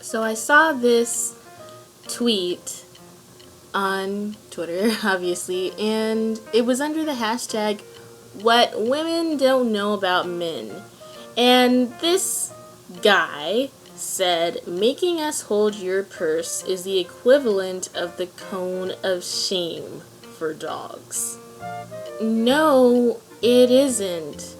So I saw this tweet on Twitter, obviously, and it was under the hashtag "What Women Don't Know About Men." And this guy said, "Making us hold your purse is the equivalent of the cone of shame for dogs." No, it isn't.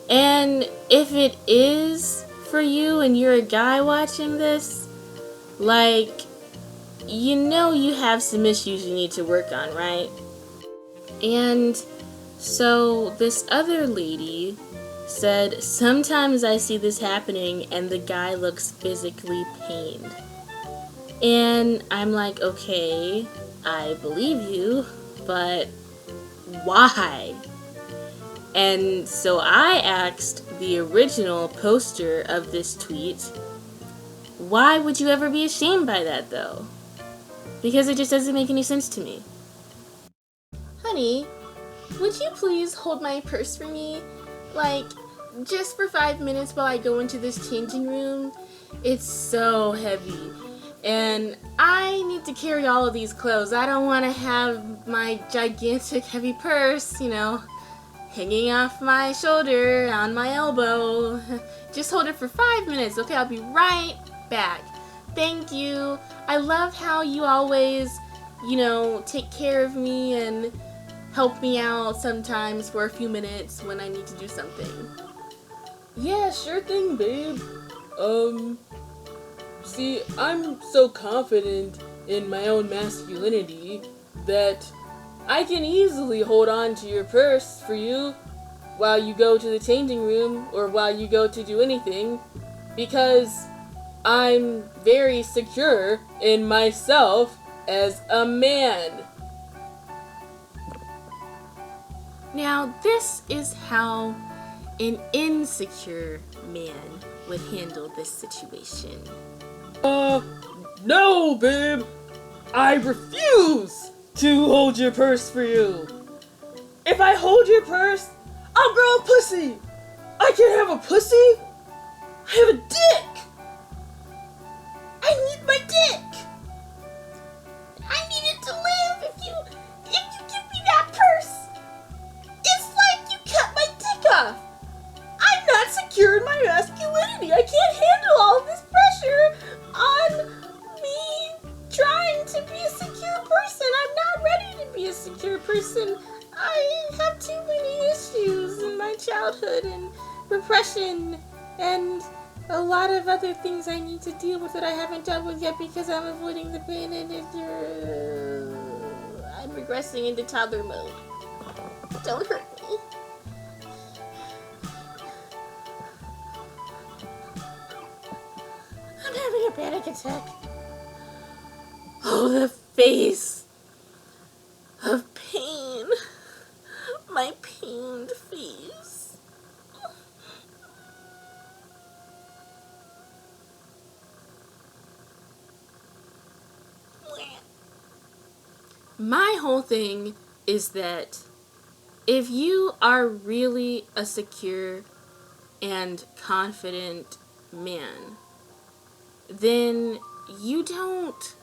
And if it is for you and you're a guy watching this, like, you have some issues you need to work on, right? And so this other lady said, "Sometimes I see this happening and the guy looks physically pained." And I'm like, okay, I believe you, but why? And so I asked the original poster of this tweet, why would you ever be ashamed by that though? Because it just doesn't make any sense to me. Honey, would you please hold my purse for me? Like, just for 5 minutes while I go into this changing room? It's so heavy. And I need to carry all of these clothes. I don't want to have my gigantic heavy purse, hanging off my shoulder, on my elbow. Just hold it for 5 minutes, okay? I'll be right back. Thank you. I love how you always, take care of me and help me out sometimes for a few minutes when I need to do something. Yeah, sure thing, babe. See, I'm so confident in my own masculinity that I can easily hold on to your purse for you while you go to the changing room or while you go to do anything, because I'm very secure in myself as a man. Now, this is how an insecure man would handle this situation. No, babe! I refuse to hold your purse for you. If I hold your purse, I'll grow a pussy. I can't have a pussy. I have a dick. I need my dick. I need it to live. If you give me that purse, it's like you cut my dick off. I'm not secure in my masculinity. I can't handle all of this pressure on me trying to be a secure person. I'm not ready to be a secure person. I have too many issues in my childhood and repression and a lot of other things I need to deal with that I haven't dealt with yet because I'm avoiding the pain and I'm regressing into toddler mode. Don't hurt me. I'm having a panic attack. Oh, the face of pain. My pained face. My whole thing is that if you are really a secure and confident man, then you don't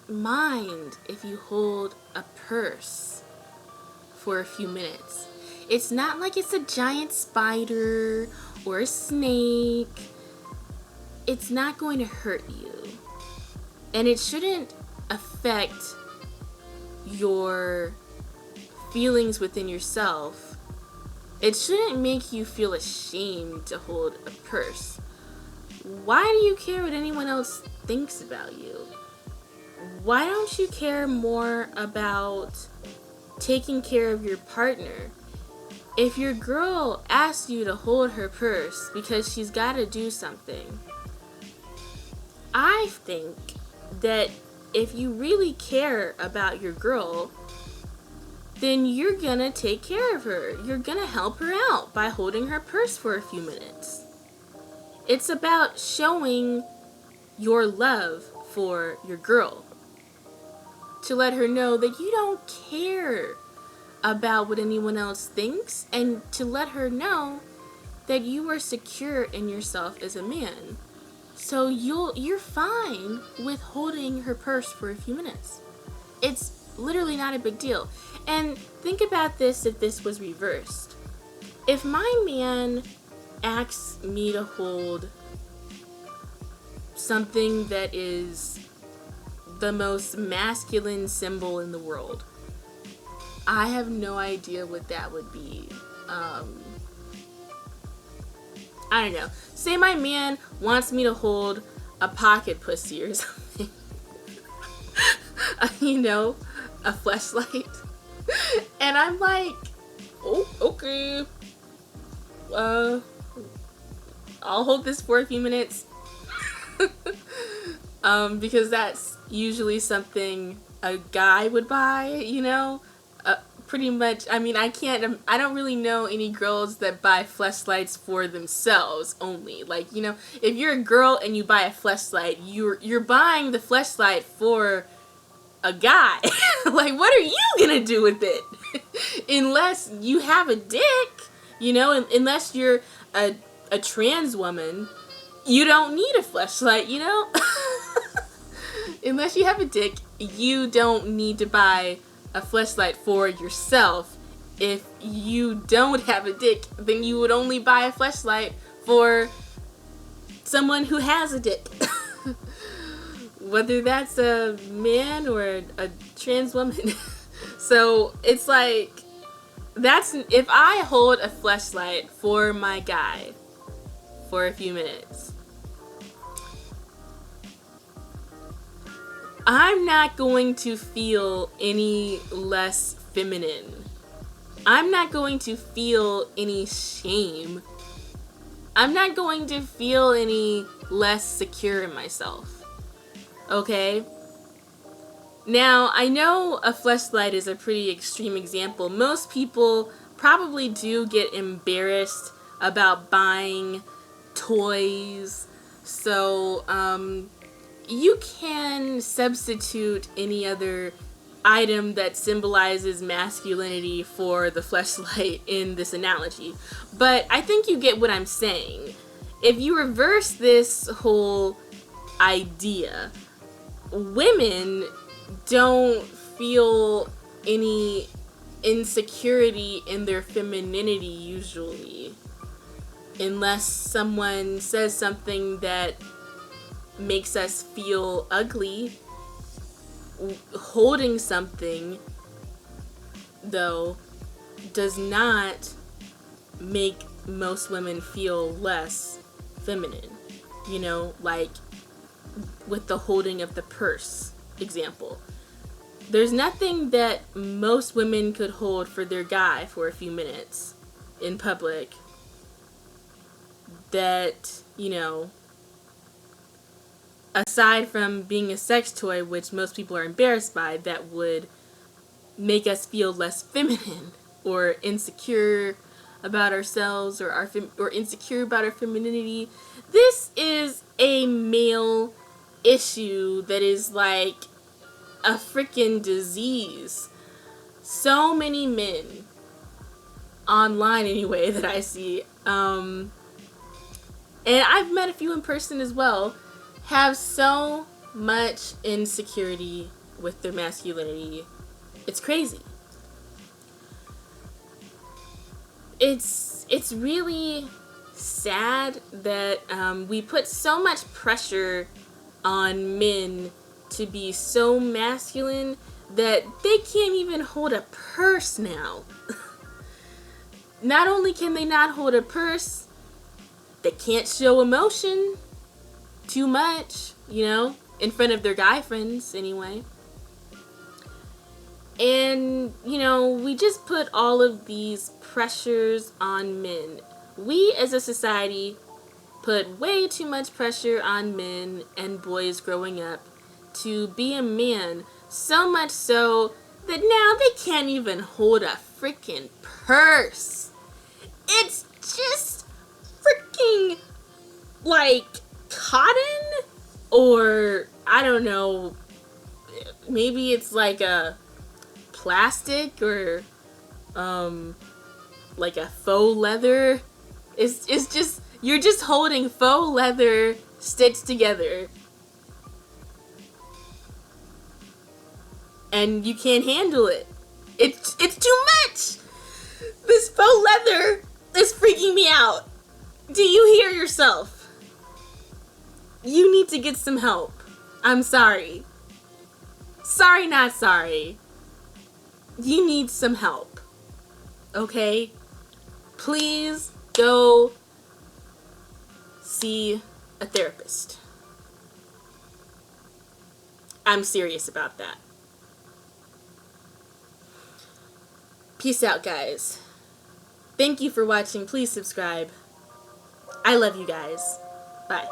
mind if you hold a purse for a few minutes. It's not like it's a giant spider or a snake. It's not going to hurt you. And it shouldn't affect your feelings within yourself. It shouldn't make you feel ashamed to hold a purse. Why do you care what anyone else thinks about you? Why don't you care more about taking care of your partner? If your girl asks you to hold her purse because she's got to do something, I think that if you really care about your girl, then you're gonna take care of her. You're gonna help her out by holding her purse for a few minutes. It's about showing your love for your girl. To let her know that you don't care about what anyone else thinks, and to let her know that you are secure in yourself as a man. So you're fine with holding her purse for a few minutes. It's literally not a big deal. And think about this if this was reversed. If my man asks me to hold something that is the most masculine symbol in the world, I have no idea what that would be. I don't know. Say my man wants me to hold a pocket pussy or something. You know, a fleshlight. And I'm like, oh, okay. I'll hold this for a few minutes. Because that's usually something a guy would buy, you know? Pretty much, I mean, I don't really know any girls that buy fleshlights for themselves only. Like, you know, if you're a girl and you buy a fleshlight, you're buying the fleshlight for a guy. Like, what are you gonna do with it? Unless you have a dick, you know, unless you're a trans woman, you don't need a fleshlight, you know? Unless you have a dick, you don't need to buy a fleshlight for yourself. If you don't have a dick, then you would only buy a fleshlight for someone who has a dick. Whether that's a man or a trans woman. So it's like, if I hold a fleshlight for my guy for a few minutes, I'm not going to feel any less feminine. I'm not going to feel any shame. I'm not going to feel any less secure in myself. Okay? Now, I know a fleshlight is a pretty extreme example. Most people probably do get embarrassed about buying toys. So, you can substitute any other item that symbolizes masculinity for the fleshlight in this analogy. But I think you get what I'm saying. If you reverse this whole idea, women don't feel any insecurity in their femininity usually, unless someone says something that makes us feel ugly. Holding something, though, does not make most women feel less feminine. You know, like with the holding of the purse example. There's nothing that most women could hold for their guy for a few minutes in public that, you know, aside from being a sex toy, which most people are embarrassed by, that would make us feel less feminine or insecure about ourselves or insecure about our femininity. This is a male issue that is like a freaking disease. So many men, online anyway, that I see, and I've met a few in person as well, have so much insecurity with their masculinity. It's crazy. It's really sad that we put so much pressure on men to be so masculine that they can't even hold a purse now. Not only can they not hold a purse, they can't show emotion too much, you know, in front of their guy friends anyway. And, you know, we just put all of these pressures on men. We as a society put way too much pressure on men and boys growing up to be a man, so much so that now they can't even hold a freaking purse. It's just freaking like cotton, or I don't know, maybe it's like a plastic or like a faux leather. It's just, you're just holding faux leather stitched together. And you can't handle it. It's too much! This faux leather is freaking me out. Do you hear yourself? You need to get some help. I'm sorry. Sorry, not sorry. You need some help. Okay? Please go see a therapist. I'm serious about that. Peace out, guys. Thank you for watching. Please subscribe. I love you guys. Bye.